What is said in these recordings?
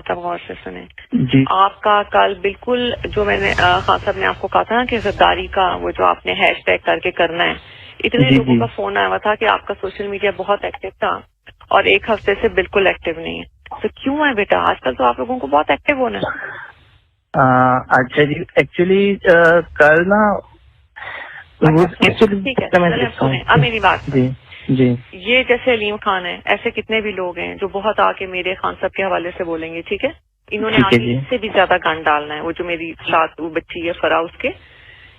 بات آپ غور سے سنیں. جی آپ کا کل بالکل جو میں نے خان صاحب نے آپ کو کہا تھا نا کہ غداری کا وہ جو آپ نے ہیش ٹیگ کر کے کرنا ہے, اتنے لوگوں کا فون آیا ہوا تھا کہ آپ کا سوشل میڈیا بہت ایکٹیو تھا اور ایک ہفتے سے بالکل ایکٹیو نہیں ہے. تو کیوں ہے بیٹا؟ آج کل تو آپ لوگوں کو بہت ایکٹیو ہونا ہے. اچھا جی, ایکچولی کل نا ٹھیک ہے, اب میری بات جی جی یہ جیسے علیم خان ہے, ایسے کتنے بھی لوگ ہیں جو بہت آ کے میرے خان صاحب کے حوالے سے بولیں گے. ٹھیک ہے, انہوں نے آگے اس سے بھی زیادہ گند ڈالنا ہے. وہ جو میری ساتھ وہ بچی ہے فرا, اس کے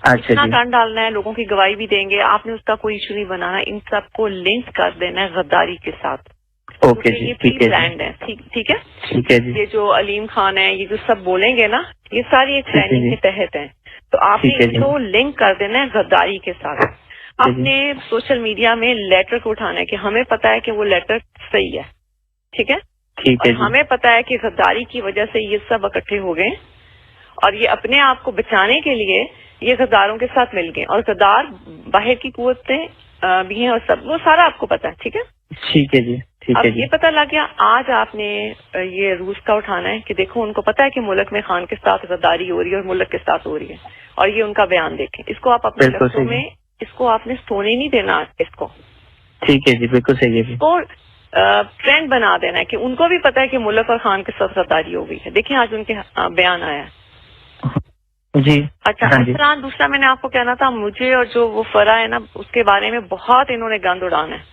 اتنا گند ڈالنا ہے, لوگوں کی گواہی بھی دیں گے. آپ نے اس کا کوئی ایشو نہیں بنانا, ان سب کو لنک کر دینا ہے غداری کے ساتھ. یہ پری پلانڈ ہے. ٹھیک ہے, یہ جو علیم خان ہے, یہ جو سب بولیں گے نا, یہ ساری ایک پلاننگ کے تحت ہیں. تو آپ نے ان کو لنک کر دینا ہے غداری کے ساتھ. اپنے سوشل میڈیا میں لیٹر کو اٹھانا ہے کہ ہمیں پتا ہے کہ وہ لیٹر صحیح ہے. ٹھیک ہے, اور ہمیں پتا ہے کہ غداری کی وجہ سے یہ سب اکٹھے ہو گئے اور یہ اپنے آپ کو بچانے کے لیے یہ غداروں کے ساتھ مل گئے. اور غدار باہر کی قوتیں بھی ہیں اور سب, وہ سارا آپ کو پتا ہے. ٹھیک ہے, ٹھیک ہے جی. اب یہ پتہ لگ گیا. آج آپ نے یہ روس کا اٹھانا ہے کہ دیکھو ان کو پتا ہے کہ ملک میں خان کے ساتھ غداری ہو رہی ہے اور ملک کے ساتھ ہو رہی ہے, اور یہ ان کا بیان دیکھیں. اس کو آپ اپنے لفظوں میں, اس کو آپ نے سونے نہیں دینا. اس کو ٹھیک ہے جی, بالکل صحیح ہے. اس کو ٹرینڈ بنا دینا ہے کہ ان کو بھی پتا ہے کہ ملک اور خان کے ساتھ غداری ہو گئی ہے. دیکھیں آج ان کے بیان آیا ہے. جی اچھا, اس طرح دوسرا میں نے آپ کو کہنا تھا, مجھے اور جو وہ فرا ہے نا, اس کے بارے میں بہت انہوں نے گند اڑانا ہے.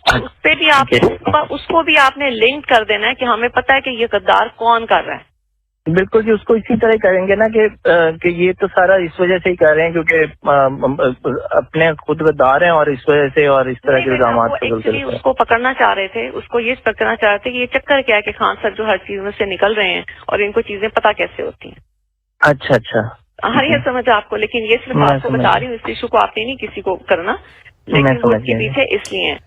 اس پہ بھی آپ اس کو بھی آپ نے لنک کر دینا ہے کہ ہمیں پتا ہے کہ یہ غدار کون کر رہا ہے. بالکل جی, اس کو اسی طرح کریں گے نا کہ یہ تو سارا اس وجہ سے ہی کر رہے ہیں کیونکہ اپنے خود غدار ہیں اور اس وجہ سے اور اس طرح کے الزامات اس کو پکڑنا چاہ رہے تھے. اس کو یہ پکڑنا چاہ رہے تھے کہ یہ چکر کیا ہے کہ خان صاحب جو ہر چیز میں سے نکل رہے ہیں اور ان کو چیزیں پتا کیسے ہوتی ہیں. اچھا اچھا, ہاں یہ سمجھ آپ کو, لیکن یہ صرف آپ کو بتا رہی ہوں, اس ایشو کو آپ نے نہیں کسی کو کرنا, لیکن وہ اس کے پیچھے اس لیے ہیں.